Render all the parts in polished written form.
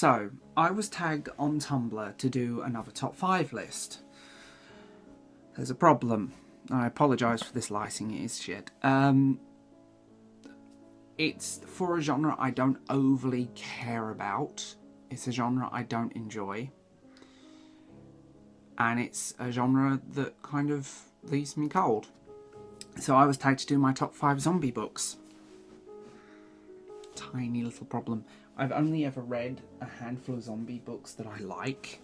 So, I was tagged on Tumblr to do another top 5 list. There's a problem. I apologise for this lighting, it is shit. It's for a genre I don't overly care about. It's a genre I don't enjoy. And it's a genre that kind of leaves me cold. So I was tagged to do my top 5 zombie books. Tiny little problem. I've only ever read a handful of zombie books that I like.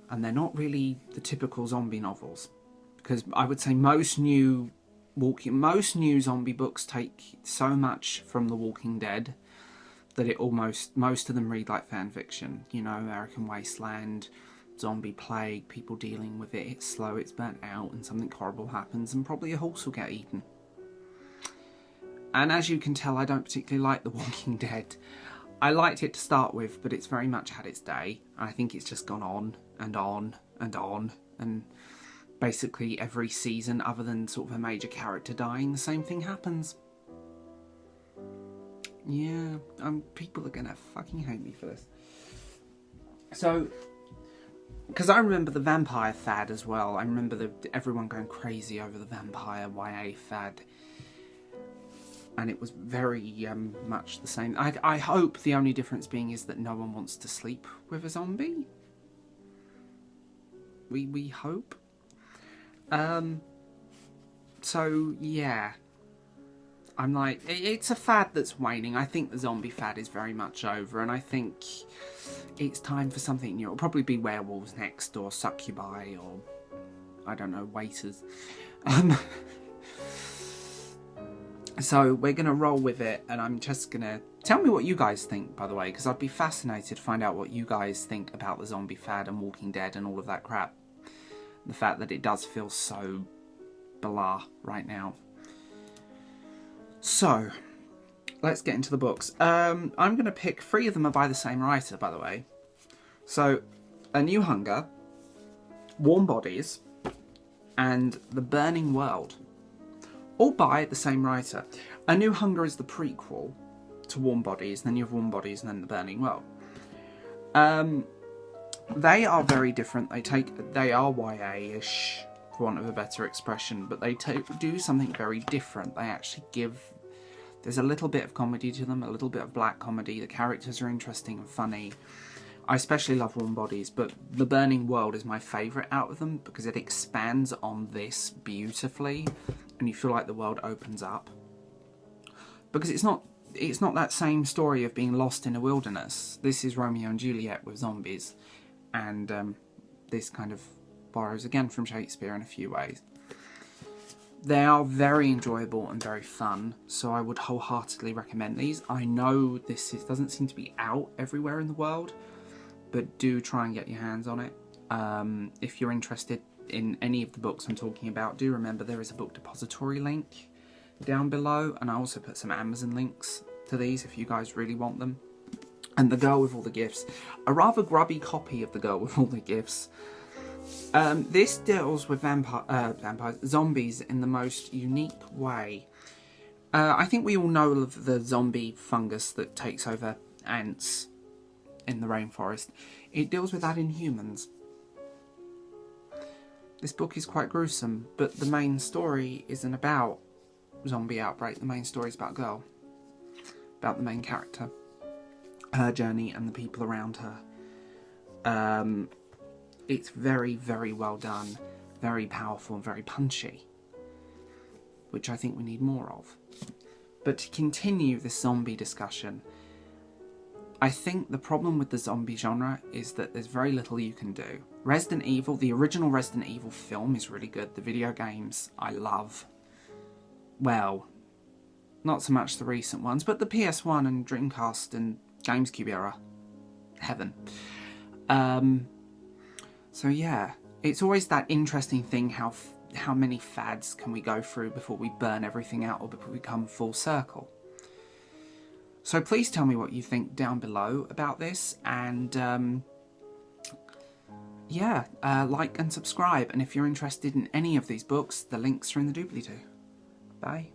And they're not really the typical zombie novels. Because I would say most new zombie books take so much from The Walking Dead that most of them read like fan fiction. You know, American Wasteland, zombie plague, people dealing with it, it's slow, it's burnt out, and something horrible happens, and probably a horse will get eaten. And as you can tell, I don't particularly like The Walking Dead. I liked it to start with, but it's very much had its day. I think it's just gone on and on and on, and basically every season, other than sort of a major character dying, the same thing happens. Yeah, people are gonna fucking hate me for this. So, because I remember the vampire fad as well. I remember everyone going crazy over the vampire YA fad. And it was very much the same. I hope the only difference being is that no one wants to sleep with a zombie. We hope. So, yeah. I'm like, it's a fad that's waning. I think the zombie fad is very much over, and I think it's time for something new. It'll probably be werewolves next, or succubi, or, I don't know, waiters. So, we're going to roll with it, and I'm just going to... Tell me what you guys think, by the way, because I'd be fascinated to find out what you guys think about the zombie fad and Walking Dead and all of that crap. The fact that it does feel so blah right now. So, let's get into the books. I'm going to pick 3 of them are by the same writer, by the way. So, A New Hunger, Warm Bodies, and The Burning World. All by the same writer. A New Hunger is the prequel to Warm Bodies, then you have Warm Bodies, and then The Burning World. They are very different. They are YA-ish, for want of a better expression, but they do something very different. They actually there's a little bit of comedy to them, a little bit of black comedy. The characters are interesting and funny. I especially love Warm Bodies, but The Burning World is my favourite out of them because it expands on this beautifully, and you feel like the world opens up. Because it's not that same story of being lost in a wilderness. This is Romeo and Juliet with zombies. And this kind of borrows again from Shakespeare in a few ways. They are very enjoyable and very fun, so I would wholeheartedly recommend these. I know doesn't seem to be out everywhere in the world, but do try and get your hands on it. If you're interested in any of the books I'm talking about, do remember there is a book depository link down below, and I also put some Amazon links to these if you guys really want them. And The Girl with All the Gifts. A rather grubby copy of The Girl with All the Gifts. This deals with zombies in the most unique way. I think we all know of the zombie fungus that takes over ants in the rainforest. It deals with that in humans. This book is quite gruesome, but the main story isn't about zombie outbreak. The main story is about a girl. About the main character. Her journey and the people around her. It's very, very well done, very powerful and very punchy, which I think we need more of. But to continue this zombie discussion, I think the problem with the zombie genre is that there's very little you can do. Resident Evil, the original Resident Evil film is really good. The video games I love. Well, not so much the recent ones, but the PS1 and Dreamcast and GameCube era. Heaven. So yeah, it's always that interesting thing, how many fads can we go through before we burn everything out or before we come full circle. So please tell me what you think down below about this, and yeah, like and subscribe, and if you're interested in any of these books, the links are in the doobly-doo. Bye.